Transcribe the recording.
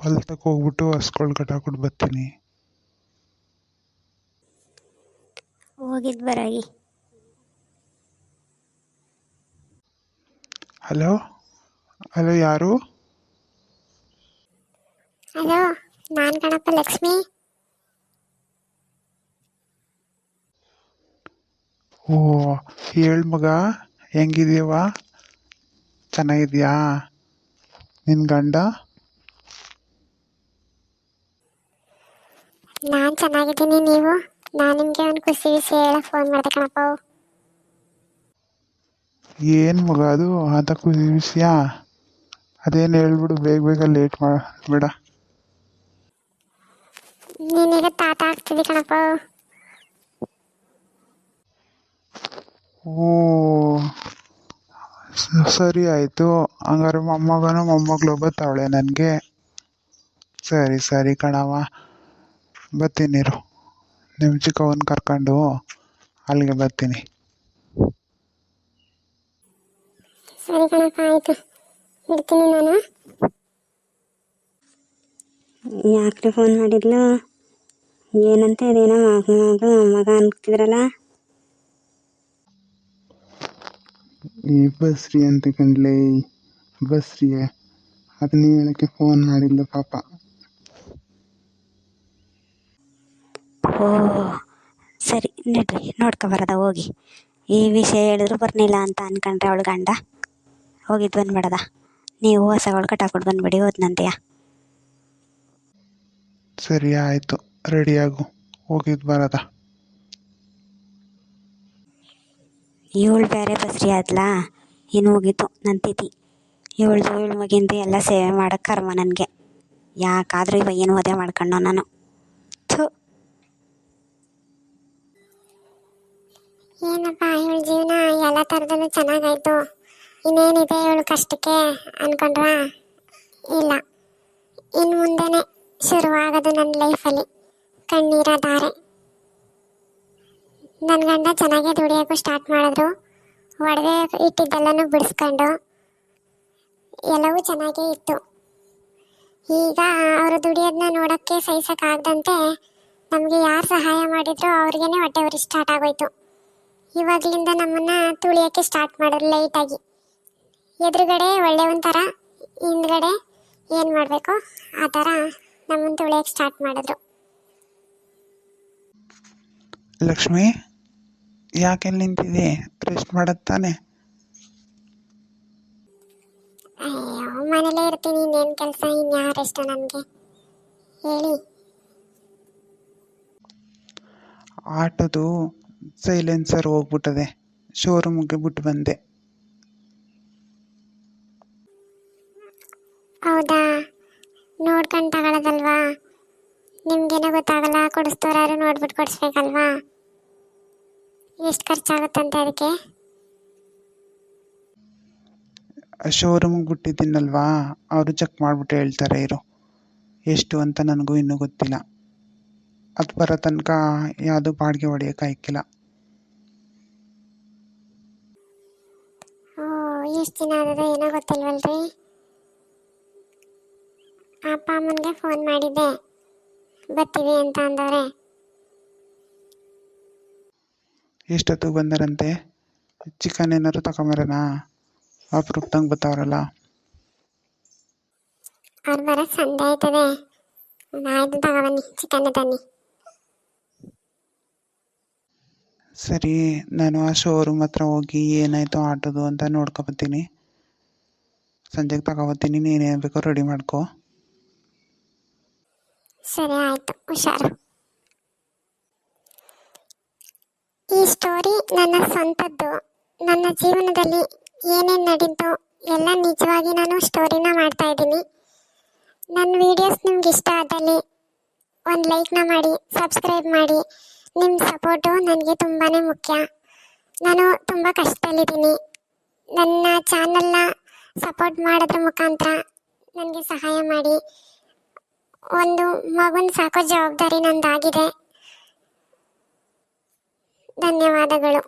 ಹೊಲ್ತಕ್ಕೆ ಹೋಗ್ಬಿಟ್ಟು ಹಸ್ಕೊಳ್ ಕಟ್ಟಾಕ್ಬಿಟ್ಟು ಬರ್ತೀನಿ. ಹೋಗಿದ್ ಬರಾಗಿ. ಹಲೋ ಹಲೋ, ಯಾರು? ಹಲೋ, ನಾನು ಕಣಪ್ಪ ಲಕ್ಷ್ಮಿ. ಓ, ಹೇಳ್ ಮಗ, ಹೆಂಗಿದೀಯವ್ವ? ಚೆನ್ನಾಗಿದ್ಯಾ? ನಿನ್ನ ಗಂಡ? ನಾನು ಚೆನ್ನಾಗಿದ್ದೀನಿ. ನೀವು? ನಾನು ನಿಮಗೆ ಒಂದು ಖುಷಿ ವಿಷಯ ಹೇಳಕ್ಕೆ ಫೋನ್ ಮಾಡಿದೆ ಕಣಪ್ಪ. ಏನು ಮಗ ಅದು ಅಂತ ಖುಷಿ ವಿಷಯ? ಅದೇನು ಹೇಳ್ಬಿಡು, ಬೇಗ ಬೇಗ ಲೇಟ್ ಮಾಡಬೇಡ. ನೀನೀಗ ತಾತ ಆಗ್ತಿದ್ದಿ ಕಣಪ್ಪ. ಓ, ಸರಿ ಆಯಿತು. ಹಂಗಾರೆ ಮೊಮ್ಮಗನೂ ಮೊಮ್ಮಗಳು ಬತ್ತಾವಳೆ ನನಗೆ. ಸರಿ ಸರಿ ಕಣವ, ಬರ್ತೀನಿರು. ನಿಮ್ಮ ಚಿಕ್ಕವನ್ನ ಕರ್ಕೊಂಡು ಅಲ್ಲಿಗೆ ಬರ್ತೀನಿ. ಸರಿ ಕಣಪ್ಪ, ಆಯಿತು, ಇಡ್ತೀನಿ ನಾನು. ಯಾಕ್ರಿ ಫೋನ್ ಮಾಡಿದ್ಲು? ಏನಂತ ಇದೇನೋ ಮಗ ಅನ್ತಿದ್ರಲ್ಲ? ಈ ಬಸ್ರಿ ಅಂತ ಕಂಡ್ಲೆ, ಬಸ್ರಿಯೇ ಅದನ್ನ ಹೇಳಕ್ಕೆ ಫೋನ್ ಮಾಡಿದ್ಲು ಪಾಪ. ಓ ಸರಿ, ನಡ್ರಿ ನೋಡ್ಕೊಬರದ ಹೋಗಿ. ಈ ವಿಷಯ ಹೇಳಿದ್ರು ಬರ್ನಿಲ್ಲ ಅಂತ ಅನ್ಕೊಂಡ್ರೆ ಅವಳು ಗಂಡ ಹೋಗಿದ್ದು ಬಂದ್ಬಿಡದ. ನೀವು ಹೊಸಗಳು ಕಟ್ಟಾಕ್ಬಿಟ್ಟು ಬಂದ್ಬಿಡಿ ಹೋದ್ನಂತೆಯ. ಸರಿ ಆಯಿತು, ರೆಡಿಯಾಗು, ಹೋಗಿದ್ದು ಬರದ. ಇವಳು ಬೇರೆ ಬಸ್ರಿ ಆದ್ಲಾ, ಇನ್ನು ಹೋಗಿತ್ತು ನನ್ನ ತಿಥಿ. ಇವಳು ಮಗಿಂದ ಎಲ್ಲ ಸೇವೆ ಮಾಡೋಕ್ಕೆ ಕರ್ಮ ನನಗೆ. ಯಾಕಾದ್ರೂ ಇವಾಗ ಏನು ಓದೇ ಮಾಡ್ಕೊಂಡೋ ನಾನು. ಥು, ಏನಪ್ಪ ಇವಳ ಜೀವನ ಎಲ್ಲ ಥರದಲ್ಲೂ ಚೆನ್ನಾಗಾಯ್ತು, ಇನ್ನೇನಿದೆ ಇವಳು ಕಷ್ಟಕ್ಕೆ ಅನ್ಕೊಂಡ್ರಾ? ಇಲ್ಲ, ಇನ್ನು ಮುಂದೆನೆ ಶುರುವಾಗೋದು ನನ್ನ ಲೈಫಲ್ಲಿ ಕಣ್ಣೀರ ಧಾರೆ. ನನ್ನ ಗಂಡ ಚೆನ್ನಾಗೇ ದುಡಿಯೋಕ್ಕೂ ಸ್ಟಾರ್ಟ್ ಮಾಡಿದ್ರು. ಒಡವೆ ಇಟ್ಟಿದ್ದೆಲ್ಲನೂ ಬಿಡಿಸ್ಕೊಂಡು ಎಲ್ಲವೂ ಚೆನ್ನಾಗೇ ಇತ್ತು. ಈಗ ಅವರು ದುಡಿಯೋದನ್ನ ನೋಡೋಕ್ಕೆ ಸಹಿಸೋಕ್ಕಾಗದಂತೆ ನಮಗೆ ಯಾರು ಸಹಾಯ ಮಾಡಿದ್ರು ಅವ್ರಿಗೇನೆ ಹೊಟ್ಟೆ ಉರಿ ಸ್ಟಾರ್ಟ್ ಆಗೋಯ್ತು. ಇವಾಗಲಿಂದ ನಮ್ಮನ್ನು ತುಳಿಯೋಕ್ಕೆ ಸ್ಟಾರ್ಟ್ ಮಾಡಿದ್ರು ಲೈಟಾಗಿ. ಎದುರುಗಡೆ ಒಳ್ಳೆ ಒಂಥರ, ಹಿಂದ್ಗಡೆ ಏನು ಮಾಡಬೇಕು ಆ ಥರ ನಮ್ಮನ್ನು ತುಳಿಯೋಕ್ಕೆ ಸ್ಟಾರ್ಟ್ ಮಾಡಿದ್ರು. ಲಕ್ಷ್ಮಿ, ಯಾಕೆ ನಿಂತಿದೆ? ರೆಸ್ಟ್ ಮಾಡೋದು ತಾನೆ? ಅಯ್ಯೋ, ಮನೇಲೇ ಇರ್ತೀನಿ, ಇನ್ನೇನು ಕೆಲಸ, ಇನ್ಯಾರು ಇಷ್ಟ ನನಗೆ ಹೇಳಿ. ಆಟೋದು ಸೈಲೆನ್ಸರ್ ಹೋಗ್ಬಿಟ್ಟದೆ, ಶೋರೂಮ್ಗೆ ಬಿಟ್ಟು ಬಂದೆ. ಹೌದಾ, ನೋಡ್ಕೊಂಡು ತಗೊಳ್ಳೋದಲ್ವಾ? ನಿಮ್ಗೇನೋ ಗೊತ್ತಾಗಲ್ಲ, ಕೊಡಿಸ್ತೋರು ನೋಡ್ಬಿಟ್ಟು ಕೊಡಿಸ್ಬೇಕಲ್ವಾ? ಎಷ್ಟು ಖರ್ಚಾಗುತ್ತಂತೆ ಅದಕ್ಕೆ? ಶೋರೂಮ್ಗೆ ಬಿಟ್ಟಿದ್ದೀನಲ್ವಾ, ಅವರು ಚೆಕ್ ಮಾಡಿಬಿಟ್ಟು ಹೇಳ್ತಾರೆ ಇರು. ಎಷ್ಟು ಅಂತ ನನಗೂ ಇನ್ನೂ ಗೊತ್ತಿಲ್ಲ. ಅದು ಬರೋ ತನಕ ಯಾವುದು ಬಾಡಿಗೆ ಹೊಡೆಯೋಕ್ಕಾಯ್ಕಿಲ್ಲ. ಓ, ಎಷ್ಟು ದಿನ ಆದದ ಏನೋ ಗೊತ್ತಿಲ್ವಲ್ರಿ. ಅಪ್ಪ ಅಮ್ಮನಿಗೆ ಫೋನ್ ಮಾಡಿದ್ದೆ, ಬರ್ತೀವಿ ಅಂತ ಅಂದವ್ರೆ. ಎಷ್ಟೊತ್ತಿಗೆ ಬಂದರಂತೆ? ಚಿಕನ್ ಏನಾದ್ರು ತಗೊಂಬರೋಣ? ಅಪರೂಪದಂಗೆ ಬರ್ತಾವ್ರಲ್ಲ. ಅವ್ರು ಬರೋಕ್ಕೆ ಸಂಡೆ ಆಯ್ತದೆ. ಆಯ್ತು, ತಗೊಬನ್ನಿ, ಚಿಕನ್ ತನ್ನಿ. ಸರಿ, ನಾನು ಆ ಶೋರೂಮ್ ಹತ್ರ ಹೋಗಿ ಏನಾಯಿತು ಆಟೋದು ಅಂತ ನೋಡ್ಕೊಬತ್ತೀನಿ. ಸಂಜೆಗೆ ತಗೊಬತ್ತೀನಿ, ನೀನೇನು ಬೇಕೋ ರೆಡಿ ಮಾಡ್ಕೊ. ಸರಿ ಆಯಿತು, ಹುಷಾರು. ಈ ಸ್ಟೋರಿ ನನ್ನ ಸ್ವಂತದ್ದು. ನನ್ನ ಜೀವನದಲ್ಲಿ ಏನೇನು ನಡೀತು ಎಲ್ಲ ನಿಜವಾಗಿ ನಾನು ಸ್ಟೋರಿನ ಮಾಡ್ತಾ ಇದ್ದೀನಿ. ನನ್ನ ವಿಡಿಯೋಸ್ ನಿಮ್ಗೆ ಇಷ್ಟ ಆದಲ್ಲಿ ಒಂದು ಲೈಕ್ನ ಮಾಡಿ, ಸಬ್ಸ್ಕ್ರೈಬ್ ಮಾಡಿ. ನಿಮ್ಮ ಸಪೋರ್ಟು ನನಗೆ ತುಂಬಾ ಮುಖ್ಯ. ನಾನು ತುಂಬ ಕಷ್ಟದಲ್ಲಿದ್ದೀನಿ. ನನ್ನ ಚಾನಲ್ನ ಸಪೋರ್ಟ್ ಮಾಡೋದ್ರ ಮುಖಾಂತರ ನನಗೆ ಸಹಾಯ ಮಾಡಿ. ಒಂದು ಮಗುನ ಸಾಕೋ ಜವಾಬ್ದಾರಿ ನಂದಾಗಿದೆ. ಧನ್ಯವಾದಗಳು.